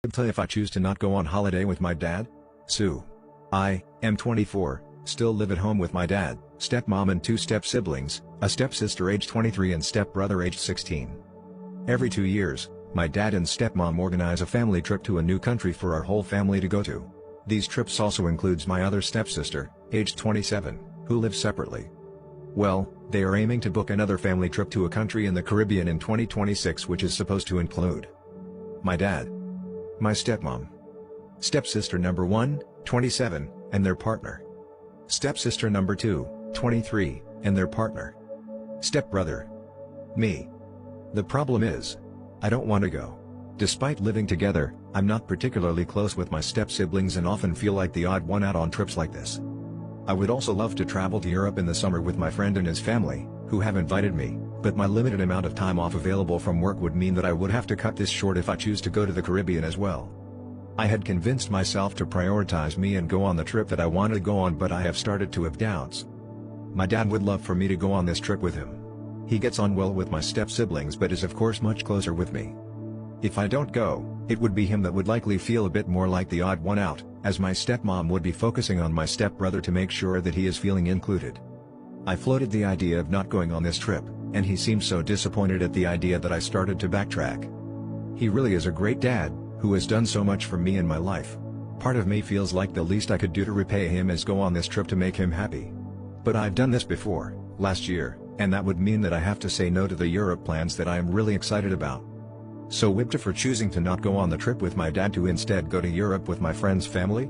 WIBTA if I choose to not go on holiday with my dad? Sue. I am 24, still live at home with my dad, stepmom and two step-siblings, a stepsister aged 23 and stepbrother aged 16. Every 2 years, my dad and stepmom organize a family trip to a new country for our whole family to go to. These trips also includes my other stepsister, aged 27, who lives separately. Well, they are aiming to book another family trip to a country in the Caribbean in 2026 which is supposed to include my dad, my stepmom, stepsister number 1, 27, and their partner, stepsister number 2, 23, and their partner, stepbrother, me. The problem is, I don't want to go. Despite living together, I'm not particularly close with my step-siblings and often feel like the odd one out on trips like this. I would also love to travel to Europe in the summer with my friend and his family, who have invited me, but my limited amount of time off available from work would mean that I would have to cut this short if I choose to go to the Caribbean as well. I had convinced myself to prioritize me and go on the trip that I wanted to go on, but I have started to have doubts. My dad would love for me to go on this trip with him. He gets on well with my step-siblings but is of course much closer with me. If I don't go, it would be him that would likely feel a bit more like the odd one out, as my stepmom would be focusing on my stepbrother to make sure that he is feeling included. I floated the idea of not going on this trip, and he seemed so disappointed at the idea that I started to backtrack. He really is a great dad, who has done so much for me in my life. Part of me feels like the least I could do to repay him is go on this trip to make him happy. But I've done this before, last year, and that would mean that I have to say no to the Europe plans that I am really excited about. So WIBTA for choosing to not go on the trip with my dad to instead go to Europe with my friend's family?